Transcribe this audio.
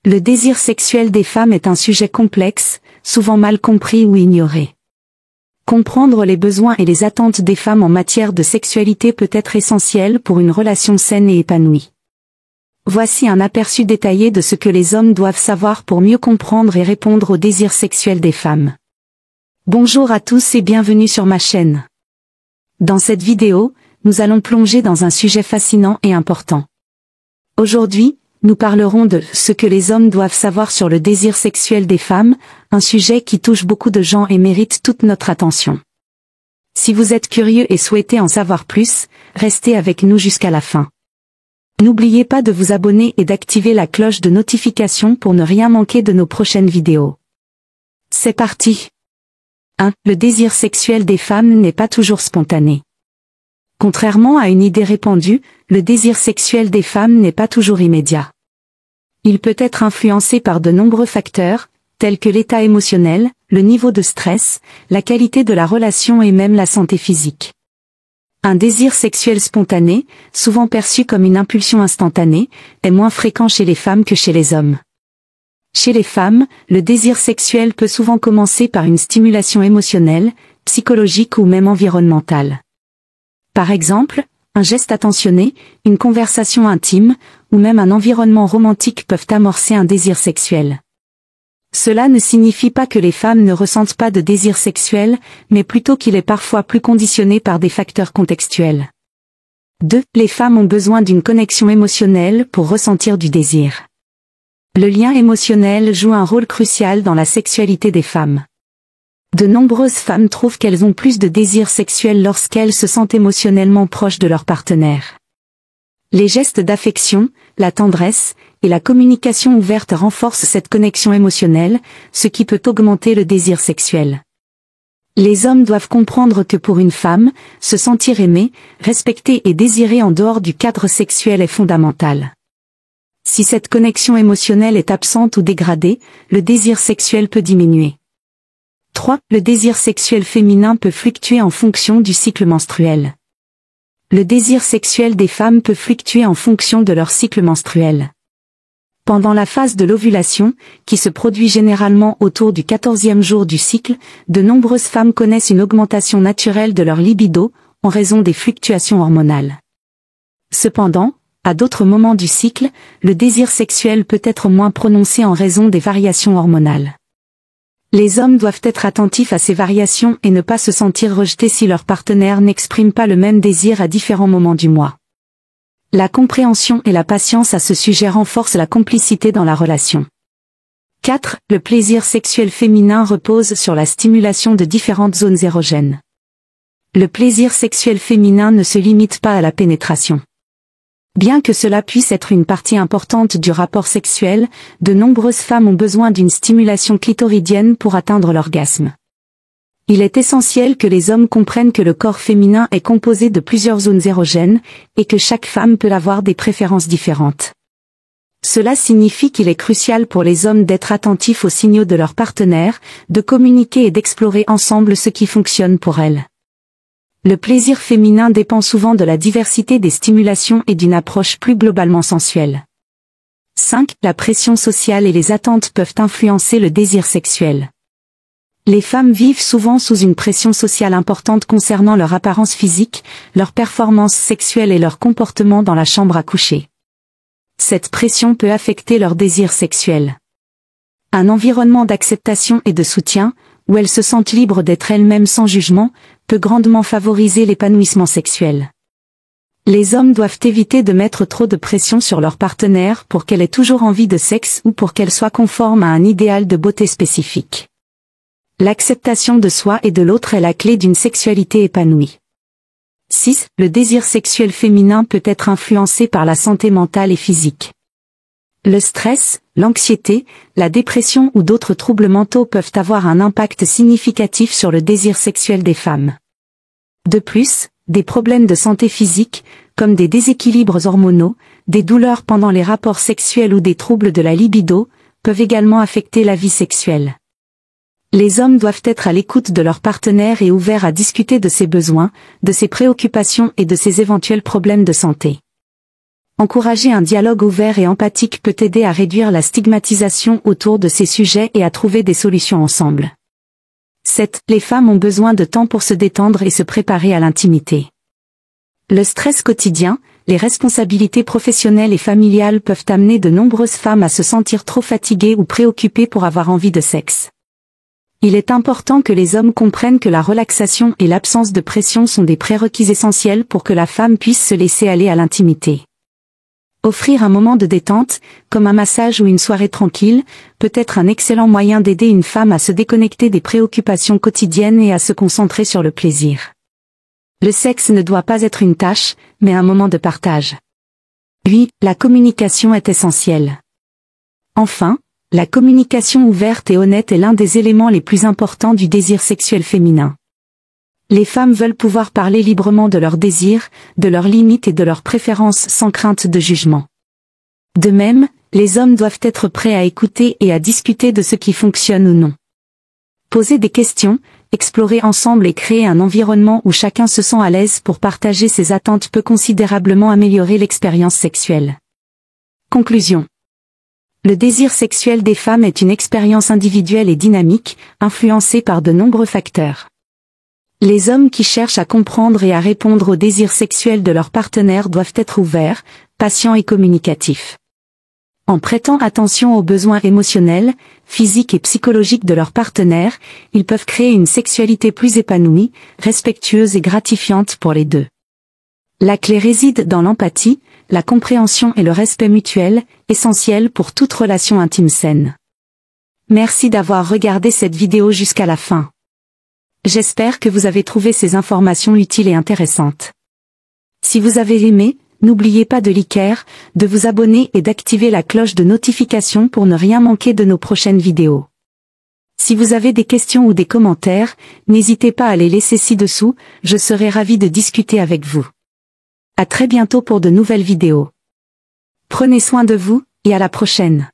Le désir sexuel des femmes est un sujet complexe, souvent mal compris ou ignoré. Comprendre les besoins et les attentes des femmes en matière de sexualité peut être essentiel pour une relation saine et épanouie. Voici un aperçu détaillé de ce que les hommes doivent savoir pour mieux comprendre et répondre au désir sexuel des femmes. Bonjour à tous et bienvenue sur ma chaîne. Dans cette vidéo, nous allons plonger dans un sujet fascinant et important. Aujourd'hui, nous parlerons de ce que les hommes doivent savoir sur le désir sexuel des femmes, un sujet qui touche beaucoup de gens et mérite toute notre attention. Si vous êtes curieux et souhaitez en savoir plus, restez avec nous jusqu'à la fin. N'oubliez pas de vous abonner et d'activer la cloche de notification pour ne rien manquer de nos prochaines vidéos. C'est parti. 1. Le désir sexuel des femmes n'est pas toujours spontané. Contrairement à une idée répandue, le désir sexuel des femmes n'est pas toujours immédiat. Il peut être influencé par de nombreux facteurs, tels que l'état émotionnel, le niveau de stress, la qualité de la relation et même la santé physique. Un désir sexuel spontané, souvent perçu comme une impulsion instantanée, est moins fréquent chez les femmes que chez les hommes. Chez les femmes, le désir sexuel peut souvent commencer par une stimulation émotionnelle, psychologique ou même environnementale. Par exemple, un geste attentionné, une conversation intime, ou même un environnement romantique peuvent amorcer un désir sexuel. Cela ne signifie pas que les femmes ne ressentent pas de désir sexuel, mais plutôt qu'il est parfois plus conditionné par des facteurs contextuels. 2. Les femmes ont besoin d'une connexion émotionnelle pour ressentir du désir. Le lien émotionnel joue un rôle crucial dans la sexualité des femmes. De nombreuses femmes trouvent qu'elles ont plus de désir sexuel lorsqu'elles se sentent émotionnellement proches de leur partenaire. Les gestes d'affection, la tendresse, et la communication ouverte renforcent cette connexion émotionnelle, ce qui peut augmenter le désir sexuel. Les hommes doivent comprendre que pour une femme, se sentir aimé, respecté et désiré en dehors du cadre sexuel est fondamental. Si cette connexion émotionnelle est absente ou dégradée, le désir sexuel peut diminuer. 3. Le désir sexuel féminin peut fluctuer en fonction du cycle menstruel. Le désir sexuel des femmes peut fluctuer en fonction de leur cycle menstruel. Pendant la phase de l'ovulation, qui se produit généralement autour du 14e jour du cycle, de nombreuses femmes connaissent une augmentation naturelle de leur libido, en raison des fluctuations hormonales. Cependant, à d'autres moments du cycle, le désir sexuel peut être moins prononcé en raison des variations hormonales. Les hommes doivent être attentifs à ces variations et ne pas se sentir rejetés si leur partenaire n'exprime pas le même désir à différents moments du mois. La compréhension et la patience à ce sujet renforcent la complicité dans la relation. 4. Le plaisir sexuel féminin repose sur la stimulation de différentes zones érogènes. Le plaisir sexuel féminin ne se limite pas à la pénétration. Bien que cela puisse être une partie importante du rapport sexuel, de nombreuses femmes ont besoin d'une stimulation clitoridienne pour atteindre l'orgasme. Il est essentiel que les hommes comprennent que le corps féminin est composé de plusieurs zones érogènes, et que chaque femme peut avoir des préférences différentes. Cela signifie qu'il est crucial pour les hommes d'être attentifs aux signaux de leur partenaire, de communiquer et d'explorer ensemble ce qui fonctionne pour elles. Le plaisir féminin dépend souvent de la diversité des stimulations et d'une approche plus globalement sensuelle. 5. La pression sociale et les attentes peuvent influencer le désir sexuel. Les femmes vivent souvent sous une pression sociale importante concernant leur apparence physique, leur performance sexuelle et leur comportement dans la chambre à coucher. Cette pression peut affecter leur désir sexuel. Un environnement d'acceptation et de soutien, où elles se sentent libres d'être elles-mêmes sans jugement, peut grandement favoriser l'épanouissement sexuel. Les hommes doivent éviter de mettre trop de pression sur leur partenaire pour qu'elle ait toujours envie de sexe ou pour qu'elle soit conforme à un idéal de beauté spécifique. L'acceptation de soi et de l'autre est la clé d'une sexualité épanouie. 6. Le désir sexuel féminin peut être influencé par la santé mentale et physique. Le stress, l'anxiété, la dépression ou d'autres troubles mentaux peuvent avoir un impact significatif sur le désir sexuel des femmes. De plus, des problèmes de santé physique, comme des déséquilibres hormonaux, des douleurs pendant les rapports sexuels ou des troubles de la libido, peuvent également affecter la vie sexuelle. Les hommes doivent être à l'écoute de leur partenaire et ouverts à discuter de ses besoins, de ses préoccupations et de ses éventuels problèmes de santé. Encourager un dialogue ouvert et empathique peut aider à réduire la stigmatisation autour de ces sujets et à trouver des solutions ensemble. 7. Les femmes ont besoin de temps pour se détendre et se préparer à l'intimité. Le stress quotidien, les responsabilités professionnelles et familiales peuvent amener de nombreuses femmes à se sentir trop fatiguées ou préoccupées pour avoir envie de sexe. Il est important que les hommes comprennent que la relaxation et l'absence de pression sont des prérequis essentiels pour que la femme puisse se laisser aller à l'intimité. Offrir un moment de détente, comme un massage ou une soirée tranquille, peut être un excellent moyen d'aider une femme à se déconnecter des préoccupations quotidiennes et à se concentrer sur le plaisir. Le sexe ne doit pas être une tâche, mais un moment de partage. 8. La communication est essentielle. Enfin, la communication ouverte et honnête est l'un des éléments les plus importants du désir sexuel féminin. Les femmes veulent pouvoir parler librement de leurs désirs, de leurs limites et de leurs préférences sans crainte de jugement. De même, les hommes doivent être prêts à écouter et à discuter de ce qui fonctionne ou non. Poser des questions, explorer ensemble et créer un environnement où chacun se sent à l'aise pour partager ses attentes peut considérablement améliorer l'expérience sexuelle. Conclusion. Le désir sexuel des femmes est une expérience individuelle et dynamique, influencée par de nombreux facteurs. Les hommes qui cherchent à comprendre et à répondre aux désirs sexuels de leur partenaire doivent être ouverts, patients et communicatifs. En prêtant attention aux besoins émotionnels, physiques et psychologiques de leur partenaire, ils peuvent créer une sexualité plus épanouie, respectueuse et gratifiante pour les deux. La clé réside dans l'empathie, la compréhension et le respect mutuel, essentiels pour toute relation intime saine. Merci d'avoir regardé cette vidéo jusqu'à la fin. J'espère que vous avez trouvé ces informations utiles et intéressantes. Si vous avez aimé, n'oubliez pas de liker, de vous abonner et d'activer la cloche de notification pour ne rien manquer de nos prochaines vidéos. Si vous avez des questions ou des commentaires, n'hésitez pas à les laisser ci-dessous, je serai ravi de discuter avec vous. À très bientôt pour de nouvelles vidéos. Prenez soin de vous, et à la prochaine.